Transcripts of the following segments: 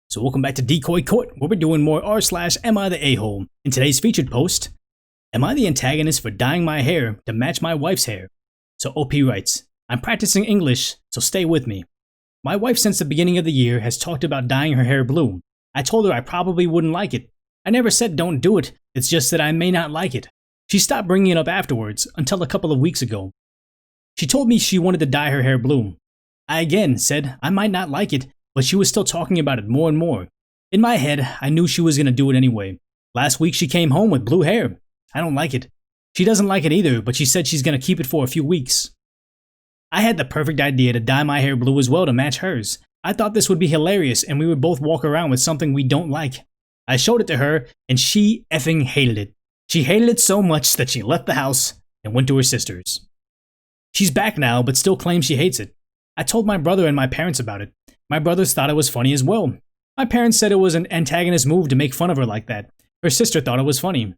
So welcome back to Decoy Court, where we're doing more r/am I the a-hole. In today's featured post, am I the antagonist for dyeing my hair to match my wife's hair? So OP writes, I'm practicing English, so stay with me. My wife since the beginning of the year has talked about dyeing her hair blue. I told her I probably wouldn't like it. I never said don't do it, it's just that I may not like it. She stopped bringing it up afterwards, until a couple of weeks ago. She told me she wanted to dye her hair blue. I again said I might not like it, but she was still talking about it more and more. In my head, I knew she was going to do it anyway. Last week she came home with blue hair. I don't like it. She doesn't like it either, but she said she's going to keep it for a few weeks. I had the perfect idea to dye my hair blue as well to match hers. I thought this would be hilarious and we would both walk around with something we don't like. I showed it to her and she effing hated it. She hated it so much that she left the house and went to her sister's. She's back now, but still claims she hates it. I told my brother and my parents about it. My brothers thought it was funny as well. My parents said it was an antagonist move to make fun of her like that. Her sister thought it was funny.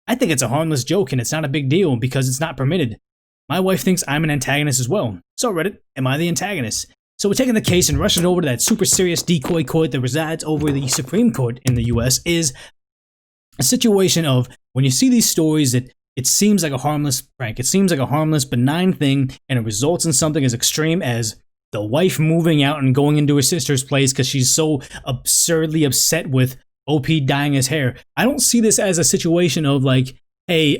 I think it's a harmless joke and it's not a big deal because it's not permitted. My wife thinks I'm an antagonist as well. So Reddit, am I the antagonist? So we're taking the case and rushing it over to that super serious decoy court that resides over the Supreme Court in the US is a situation of when you see these stories that it seems like a harmless prank. It seems like a harmless, benign thing and it results in something as extreme as the wife moving out and going into her sister's place because she's so absurdly upset with OP dyeing his hair. I don't see this as a situation of like, hey,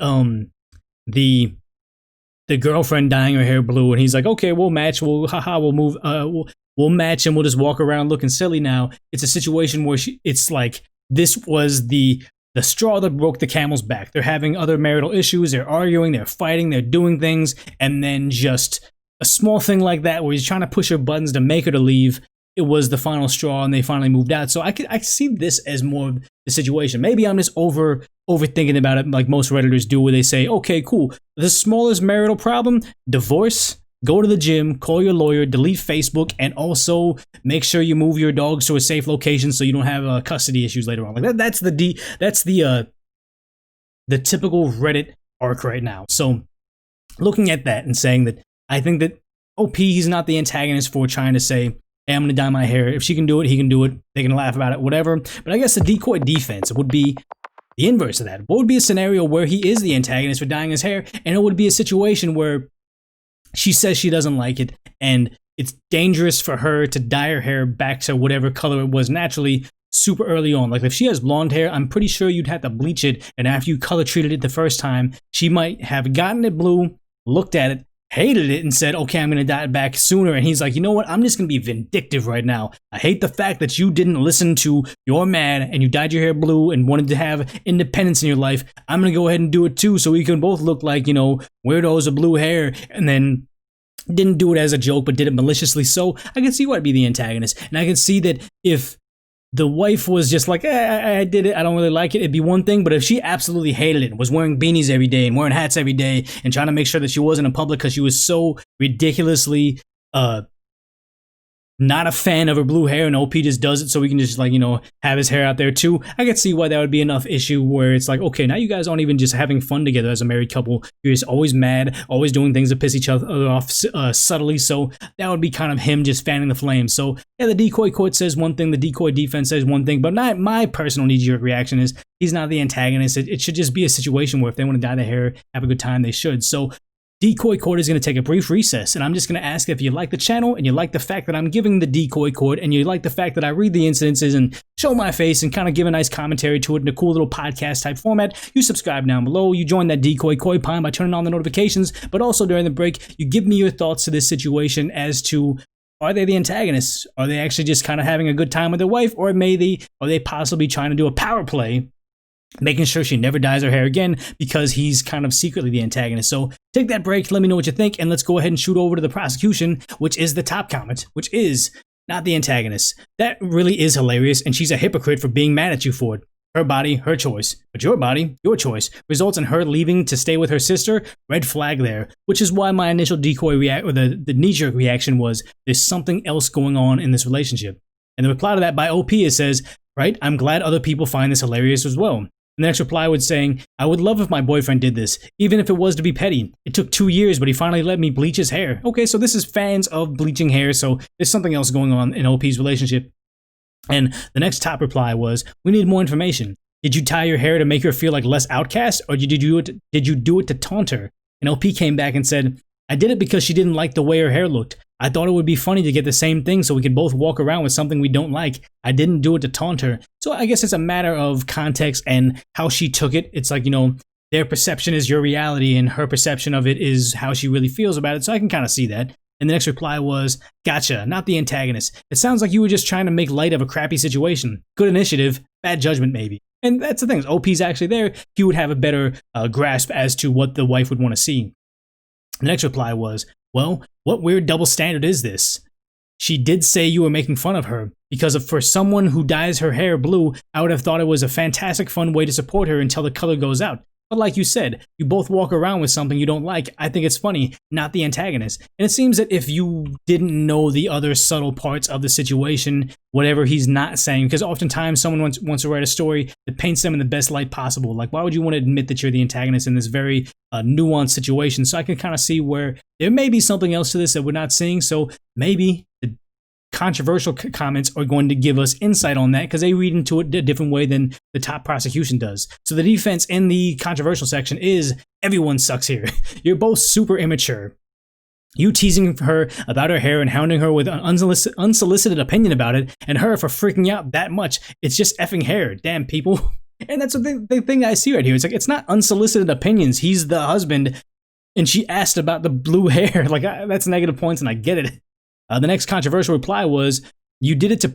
the girlfriend dyeing her hair blue and he's like, okay, we'll match, we'll move, we'll match and we'll just walk around looking silly now. It's a situation where it's like this was the straw that broke the camel's back. They're having other marital issues, they're arguing, they're fighting, they're doing things, and then just a small thing like that where he's trying to push her buttons to make her to leave, it was the final straw and they finally moved out. So I see this as more of the situation. Maybe I'm just overthinking about it like most Redditors do where they say, okay, cool, the smallest marital problem, divorce, go to the gym, call your lawyer, delete Facebook, and also make sure you move your dogs to a safe location so you don't have custody issues later on. Like that's the typical Reddit arc right now. So looking at that and saying that I think that OP, he's not the antagonist for trying to say, hey, I'm going to dye my hair. If she can do it, he can do it. They can laugh about it, whatever. But I guess the decoy defense would be the inverse of that. What would be a scenario where he is the antagonist for dyeing his hair? And it would be a situation where she says she doesn't like it and it's dangerous for her to dye her hair back to whatever color it was naturally super early on. Like if she has blonde hair, I'm pretty sure you'd have to bleach it. And after you color treated it the first time, she might have gotten it blue, looked at it, hated it and said, okay, I'm going to dye it back sooner. And he's like, you know what? I'm just going to be vindictive right now. I hate the fact that you didn't listen to your man and you dyed your hair blue and wanted to have independence in your life. I'm going to go ahead and do it too so we can both look like, you know, weirdos of blue hair. And then didn't do it as a joke, but did it maliciously. So I can see why I'd be the antagonist. And I can see that if the wife was just like, I did it, I don't really like it, it'd be one thing. But if she absolutely hated it and was wearing beanies every day and wearing hats every day and trying to make sure that she wasn't in public because she was so ridiculously not a fan of her blue hair and OP just does it so we can just like, you know, have his hair out there too, I could see why that would be enough issue where it's like, okay, now you guys aren't even just having fun together as a married couple. You're just always mad, always doing things to piss each other off subtly. So that would be kind of him just fanning the flames. So yeah, the decoy court says one thing, the decoy defense says one thing, but my personal knee-jerk reaction is he's not the antagonist. It should just be a situation where if they want to dye their hair, have a good time, they should. So Decoy Court is going to take a brief recess, and I'm just going to ask if you like the channel and you like the fact that I'm giving the Decoy Court and you like the fact that I read the incidences and show my face and kind of give a nice commentary to it in a cool little podcast type format, you subscribe down below, you join that Decoy Court pine by turning on the notifications, but also during the break, you give me your thoughts to this situation as to are they the antagonists? Are they actually just kind of having a good time with their wife, or are they possibly trying to do a power play, making sure she never dyes her hair again because he's kind of secretly the antagonist? So take that break, let me know what you think, and let's go ahead and shoot over to the prosecution, which is the top comment, which is not the antagonist. That really is hilarious, and she's a hypocrite for being mad at you for it. Her body, her choice. But your body, your choice, results in her leaving to stay with her sister. Red flag there, which is why my initial decoy the knee-jerk reaction was there's something else going on in this relationship. And the reply to that by OP is says, right, I'm glad other people find this hilarious as well. The next reply was saying, I would love if my boyfriend did this, even if it was to be petty. It took 2 years, but he finally let me bleach his hair. Okay, so this is fans of bleaching hair, so there's something else going on in OP's relationship. And the next top reply was, we need more information. Did you tie your hair to make her feel like less outcast, or did you do it to taunt her? And LP came back and said, I did it because she didn't like the way her hair looked. I thought it would be funny to get the same thing so we could both walk around with something we don't like. I didn't do it to taunt her. So I guess it's a matter of context and how she took it. It's like, their perception is your reality and her perception of it is how she really feels about it. So I can kind of see that. And the next reply was, gotcha, not the antagonist. It sounds like you were just trying to make light of a crappy situation. Good initiative, bad judgment maybe. And that's the thing, OP's actually there, he would have a better grasp as to what the wife would want to see. The next reply was, well, what weird double standard is this? She did say you were making fun of her, because for someone who dyes her hair blue, I would have thought it was a fantastic fun way to support her until the color goes out. But like you said, you both walk around with something you don't like. I think it's funny, not the antagonist. And it seems that if you didn't know the other subtle parts of the situation, whatever he's not saying, because oftentimes someone wants to write a story that paints them in the best light possible. Like, why would you want to admit that you're the antagonist in this very nuanced situation? So I can kind of see where there may be something else to this that we're not seeing. So maybe the controversial comments are going to give us insight on that because they read into it a different way than the top prosecution does. So the defense in the controversial section is, everyone sucks here. You're both super immature. You teasing her about her hair and hounding her with an unsolicited opinion about it, and her for freaking out that much. It's just effing hair. Damn, people. And that's the thing I see right here. It's like, it's not unsolicited opinions. He's the husband, and she asked about the blue hair. Like, that's negative points, and I get it. The next controversial reply was, you did it to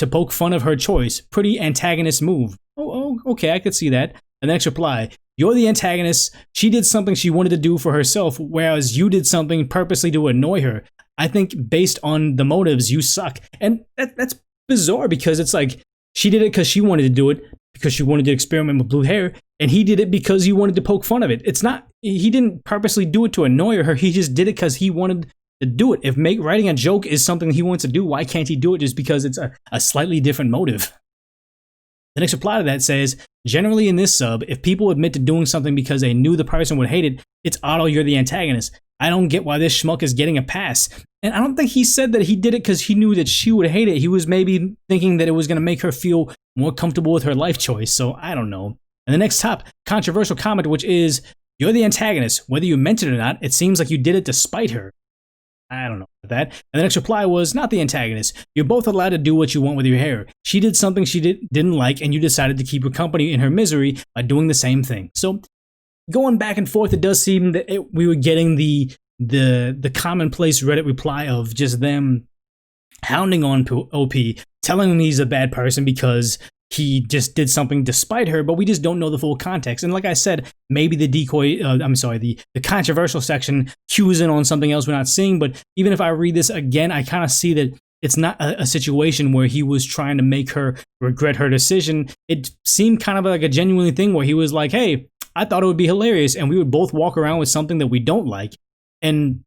poke fun of her choice. Pretty antagonist move. Oh, okay, I could see that. The next reply, you're the antagonist. She did something she wanted to do for herself, whereas you did something purposely to annoy her. I think based on the motives, you suck. And that's bizarre because it's like, she did it because she wanted to do it, because she wanted to experiment with blue hair, and he did it because he wanted to poke fun of it. It's not, he didn't purposely do it to annoy her. He just did it because he wanted to do it. If writing a joke is something he wants to do, why can't he do it just because it's a slightly different motive? The next reply to that says, generally in this sub, if people admit to doing something because they knew the person would hate it, it's auto you're the antagonist. I don't get why this schmuck is getting a pass. And I don't think he said that he did it because he knew that she would hate it. He was maybe thinking that it was going to make her feel more comfortable with her life choice. So I don't know. And the next top controversial comment, which is, you're the antagonist. Whether you meant it or not, it seems like you did it to spite her. I don't know about that. And the next reply was, not the antagonist. You're both allowed to do what you want with your hair. She did something she didn't like, and you decided to keep her company in her misery by doing the same thing. So going back and forth, it does seem that we were getting the commonplace Reddit reply of just them hounding on OP, telling him he's a bad person because he just did something despite her, but we just don't know the full context. And like I said, maybe the controversial section cues in on something else we're not seeing. But even if I read this again, I kind of see that it's not a situation where he was trying to make her regret her decision. It seemed kind of like a genuine thing where he was like, hey, I thought it would be hilarious, and we would both walk around with something that we don't like. And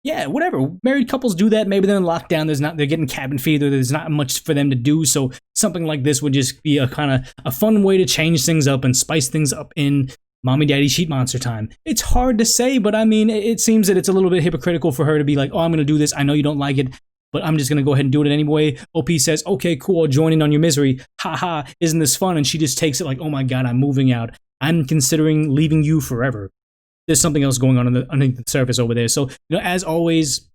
yeah, whatever. Married couples do that. Maybe they're in lockdown. They're getting cabin fever. There's not much for them to do. So something like this would just be a kind of a fun way to change things up and spice things up in mommy daddy sheet monster time. It's hard to say, but I mean, it seems that it's a little bit hypocritical for her to be like, oh, I'm going to do this. I know you don't like it, but I'm just going to go ahead and do it anyway. OP says, okay, cool. I'll join in on your misery. Ha ha. Isn't this fun? And she just takes it like, oh my God, I'm moving out. I'm considering leaving you forever. There's something else going on underneath the surface over there. So, as always,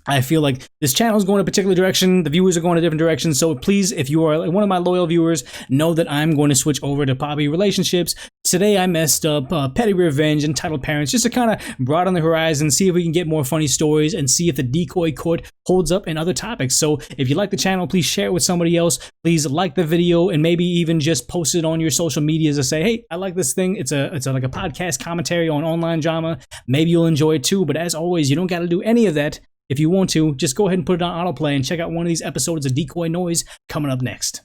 I feel like this channel is going a particular direction. The viewers are going a different direction. So please, if you are one of my loyal viewers, know that I'm going to switch over to poppy relationships. Today I messed up petty revenge, entitled parents, just to kind of broaden the horizon, see if we can get more funny stories, and see if the Decoy Court holds up in other topics. So if you like the channel, please share it with somebody else. Please like the video and maybe even just post it on your social medias to say, hey, I like this thing. It's like a podcast commentary on online drama. Maybe you'll enjoy it too. But as always, you don't got to do any of that. If you want to, just go ahead and put it on autoplay and check out one of these episodes of DecoyNoise coming up next.